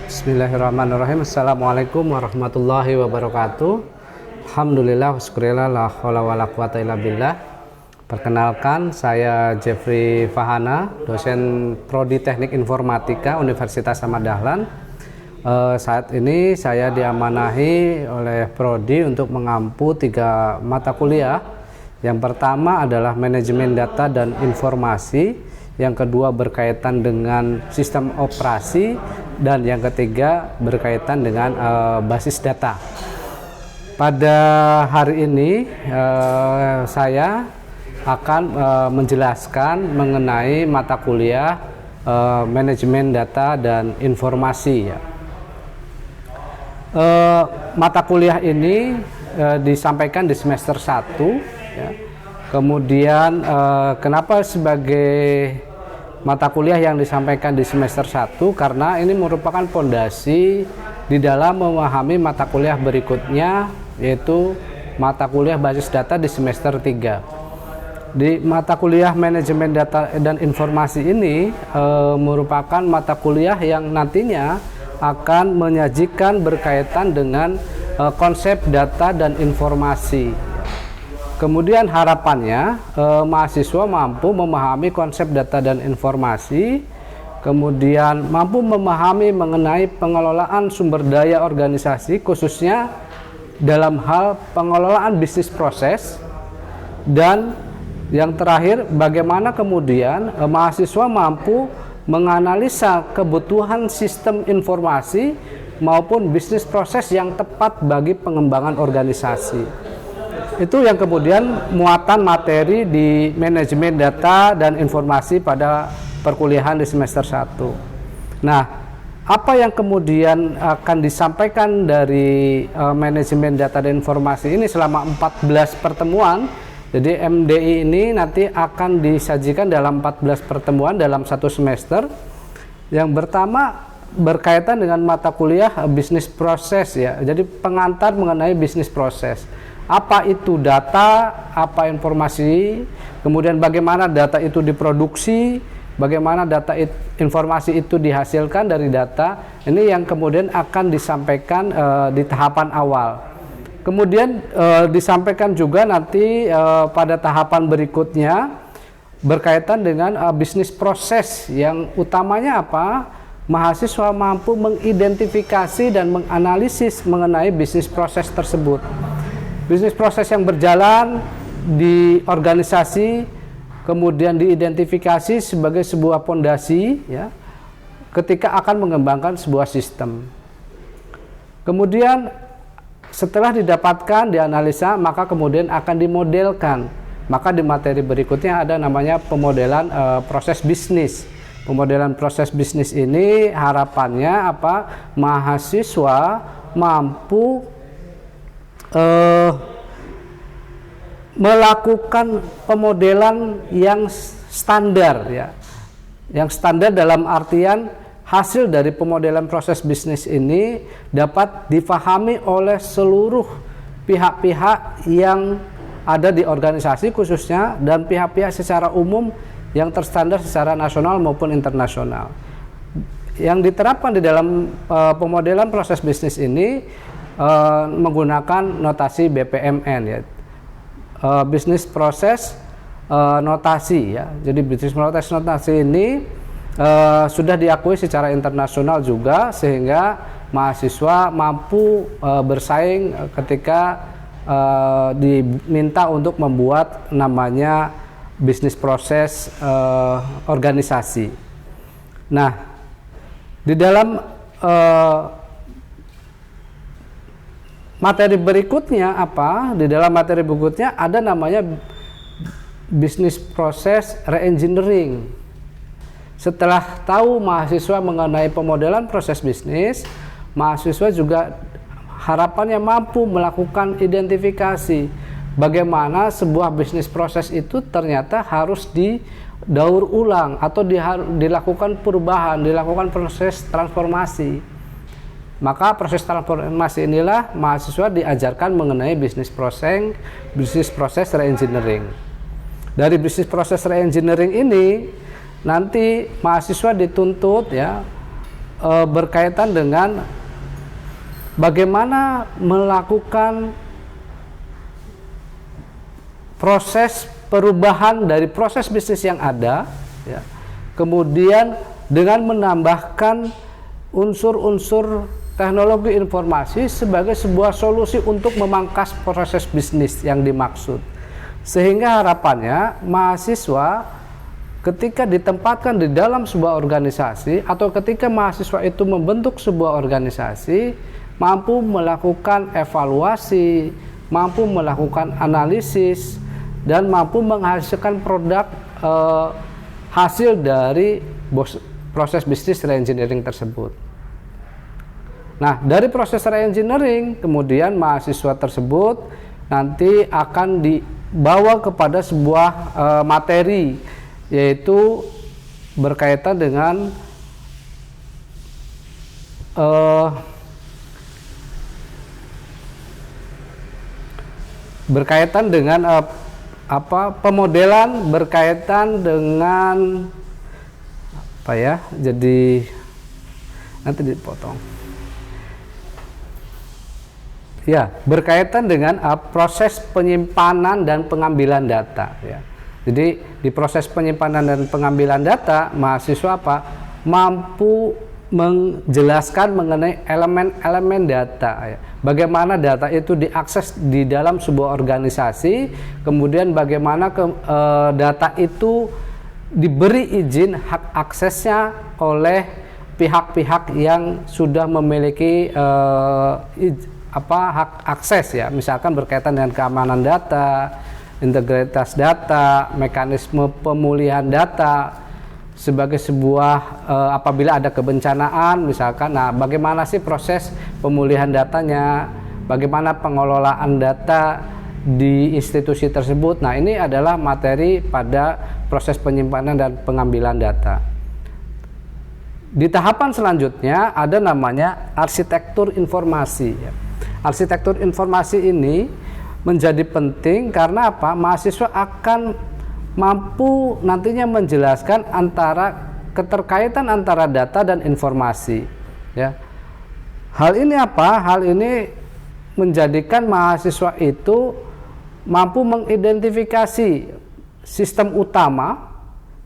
Bismillahirrahmanirrahim. Assalamualaikum warahmatullahi wabarakatuh. Alhamdulillah, wassyukurillah, la haula wala quwata illa billah. Perkenalkan, saya Jeffrey Fahana, dosen Prodi Teknik Informatika Universitas Ahmad Dahlan. Saat ini saya diamanahi oleh Prodi untuk mengampu 3 mata kuliah. Yang pertama adalah manajemen data dan informasi, yang kedua berkaitan dengan sistem operasi, dan yang ketiga berkaitan dengan basis data. Pada hari ini saya akan menjelaskan mengenai mata kuliah manajemen data dan informasi. Mata kuliah ini disampaikan di semester 1 ya. Kemudian kenapa sebagai mata kuliah yang disampaikan di semester 1? Karena ini merupakan fondasi di dalam memahami mata kuliah berikutnya, yaitu mata kuliah basis data di semester 3. Di mata kuliah manajemen data dan informasi ini merupakan mata kuliah yang nantinya akan menyajikan berkaitan dengan konsep data dan informasi. Kemudian harapannya mahasiswa mampu memahami konsep data dan informasi, kemudian mampu memahami mengenai pengelolaan sumber daya organisasi, khususnya dalam hal pengelolaan bisnis proses, dan yang terakhir bagaimana kemudian mahasiswa mampu menganalisa kebutuhan sistem informasi maupun bisnis proses yang tepat bagi pengembangan organisasi. Itu yang kemudian muatan materi di manajemen data dan informasi pada perkuliahan di semester 1. Nah, apa yang kemudian akan disampaikan dari manajemen data dan informasi ini selama 14 pertemuan. Jadi MDI ini nanti akan disajikan dalam 14 pertemuan dalam 1 semester. Yang pertama berkaitan dengan mata kuliah bisnis proses ya. Jadi pengantar mengenai bisnis proses. Apa itu data, apa informasi, kemudian bagaimana data itu diproduksi, bagaimana informasi itu dihasilkan dari data. Ini yang kemudian akan disampaikan di tahapan awal. Kemudian disampaikan juga nanti pada tahapan berikutnya berkaitan dengan bisnis proses, yang utamanya apa? Mahasiswa mampu mengidentifikasi dan menganalisis mengenai bisnis proses tersebut. Bisnis proses yang berjalan di organisasi kemudian diidentifikasi sebagai sebuah fondasi ya, ketika akan mengembangkan sebuah sistem. Kemudian setelah didapatkan, dianalisa, maka kemudian akan dimodelkan. Maka di materi berikutnya ada namanya pemodelan proses bisnis. Pemodelan proses bisnis ini harapannya apa? Mahasiswa mampu melakukan pemodelan yang standar ya. Yang standar dalam artian hasil dari pemodelan proses bisnis ini dapat difahami oleh seluruh pihak-pihak yang ada di organisasi khususnya, dan pihak-pihak secara umum yang terstandar secara nasional maupun internasional. Yang diterapkan di dalam pemodelan proses bisnis ini menggunakan notasi BPMN ya, bisnis proses notasi ya. Jadi bisnis proses notasi ini sudah diakui secara internasional juga, sehingga mahasiswa mampu bersaing ketika diminta untuk membuat namanya bisnis proses organisasi. Nah, di dalam materi berikutnya apa? Di dalam materi berikutnya ada namanya bisnis proses reengineering. Setelah tahu mahasiswa mengenai pemodelan proses bisnis, mahasiswa juga harapannya mampu melakukan identifikasi bagaimana sebuah bisnis proses itu ternyata harus didaur ulang atau dilakukan perubahan, dilakukan proses transformasi. Maka proses transformasi inilah mahasiswa diajarkan mengenai bisnis proses reengineering. Dari bisnis proses reengineering ini nanti mahasiswa dituntut ya berkaitan dengan bagaimana melakukan proses perubahan dari proses bisnis yang ada, ya. Kemudian dengan menambahkan unsur-unsur teknologi informasi sebagai sebuah solusi untuk memangkas proses bisnis yang dimaksud. Sehingga harapannya mahasiswa ketika ditempatkan di dalam sebuah organisasi atau ketika mahasiswa itu membentuk sebuah organisasi, mampu melakukan evaluasi, mampu melakukan analisis, dan mampu menghasilkan produk hasil dari proses bisnis reengineering tersebut. Nah, dari proses reengineering kemudian mahasiswa tersebut nanti akan dibawa kepada sebuah materi, yaitu berkaitan dengan pemodelan berkaitan dengan jadi nanti dipotong ya, berkaitan dengan proses penyimpanan dan pengambilan data, ya. Jadi di proses penyimpanan dan pengambilan data, mahasiswa mampu menjelaskan mengenai elemen-elemen data, ya. Bagaimana data itu diakses di dalam sebuah organisasi, kemudian bagaimana data itu diberi izin hak aksesnya oleh pihak-pihak yang sudah memiliki hak akses, ya. Misalkan berkaitan dengan keamanan data, integritas data, mekanisme pemulihan data sebagai sebuah apabila ada kebencanaan misalkan. Nah, bagaimana sih proses pemulihan datanya, bagaimana pengelolaan data di institusi tersebut. Nah, ini adalah materi pada proses penyimpanan dan pengambilan data. Di tahapan selanjutnya ada namanya arsitektur informasi, ya. Arsitektur informasi ini menjadi penting karena mahasiswa akan mampu nantinya menjelaskan keterkaitan antara data dan informasi, ya. Hal ini menjadikan mahasiswa itu mampu mengidentifikasi sistem utama,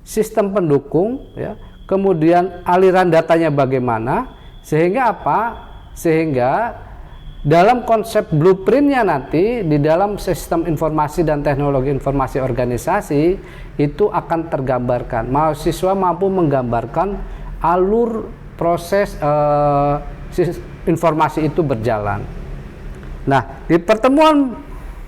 sistem pendukung, ya, kemudian aliran datanya bagaimana, sehingga dalam konsep blueprintnya nanti di dalam sistem informasi dan teknologi informasi organisasi itu akan tergambarkan. Mahasiswa mampu menggambarkan alur proses informasi itu berjalan. Nah, di pertemuan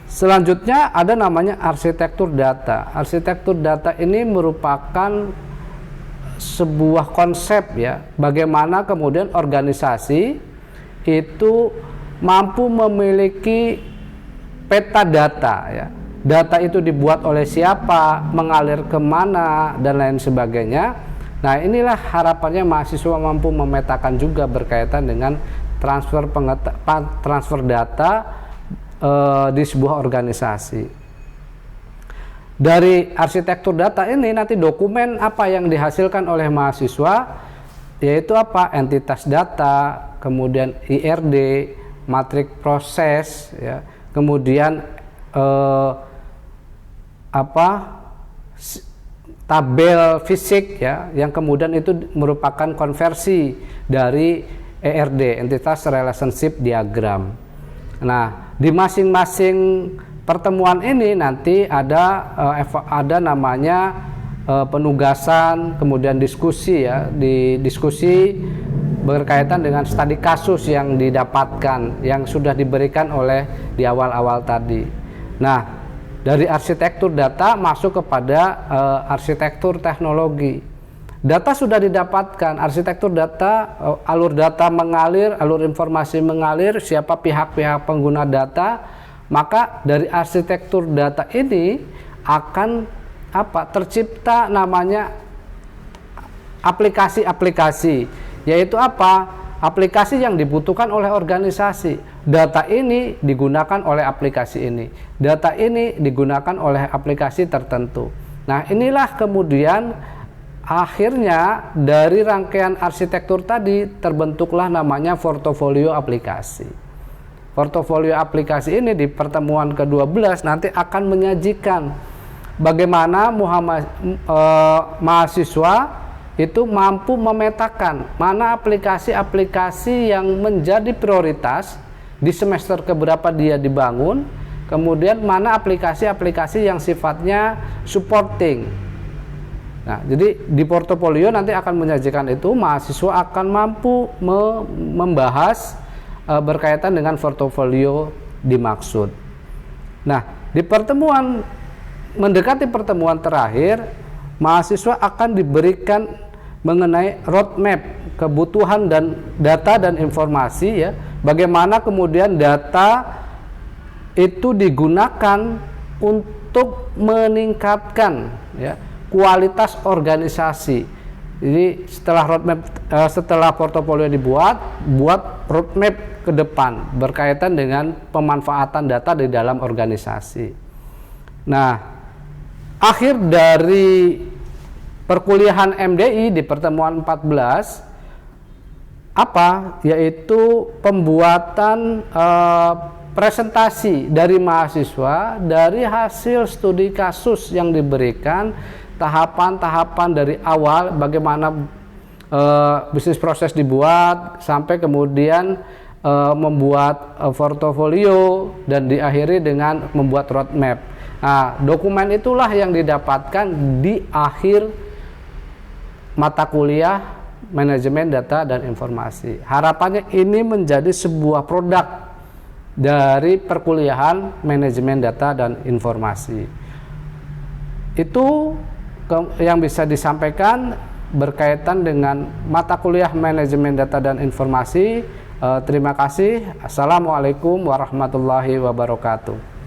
selanjutnya ada namanya arsitektur data. Arsitektur data ini merupakan sebuah konsep, ya, bagaimana kemudian organisasi itu mampu memiliki peta data, ya. Data itu dibuat oleh siapa, mengalir kemana, dan lain sebagainya. Nah, inilah harapannya mahasiswa mampu memetakan juga berkaitan dengan transfer data di sebuah organisasi. Dari arsitektur data ini nanti dokumen apa yang dihasilkan oleh mahasiswa, yaitu entitas data, kemudian IRD, matrik proses, ya, kemudian tabel fisik, ya, yang kemudian itu merupakan konversi dari ERD, entitas relationship diagram. Nah, di masing-masing pertemuan ini nanti ada namanya penugasan, kemudian diskusi, ya, di diskusi berkaitan dengan studi kasus yang didapatkan, yang sudah diberikan oleh di awal-awal tadi. Nah, dari arsitektur data masuk kepada arsitektur teknologi. Data sudah didapatkan, arsitektur data, alur data mengalir, alur informasi mengalir, siapa pihak-pihak pengguna data, maka dari arsitektur data ini akan tercipta namanya aplikasi-aplikasi. Yaitu aplikasi yang dibutuhkan oleh organisasi. Data ini digunakan oleh aplikasi ini, data ini digunakan oleh aplikasi tertentu. Nah, inilah kemudian akhirnya dari rangkaian arsitektur tadi terbentuklah namanya portofolio aplikasi. Portofolio aplikasi ini di pertemuan ke-12 nanti akan menyajikan bagaimana mahasiswa itu mampu memetakan mana aplikasi-aplikasi yang menjadi prioritas di semester keberapa dia dibangun, kemudian mana aplikasi-aplikasi yang sifatnya supporting. Nah, jadi di portofolio nanti akan menyajikan itu, mahasiswa akan mampu membahas berkaitan dengan portofolio dimaksud. Nah, di pertemuan mendekati pertemuan terakhir, mahasiswa akan diberikan mengenai roadmap kebutuhan dan data dan informasi, ya, bagaimana kemudian data itu digunakan untuk meningkatkan, ya, kualitas organisasi. Jadi setelah portofolio dibuat, buat roadmap ke depan berkaitan dengan pemanfaatan data di dalam organisasi. Nah, akhir dari perkuliahan MDI di pertemuan 14 apa? Yaitu pembuatan presentasi dari mahasiswa dari hasil studi kasus yang diberikan, tahapan-tahapan dari awal bagaimana bisnis proses dibuat sampai kemudian membuat portofolio dan diakhiri dengan membuat roadmap. Nah, dokumen itulah yang didapatkan di akhir mata kuliah manajemen data dan informasi. Harapannya ini menjadi sebuah produk dari perkuliahan manajemen data dan informasi. Itu yang bisa disampaikan berkaitan dengan mata kuliah manajemen data dan informasi. Terima kasih. Assalamualaikum warahmatullahi wabarakatuh.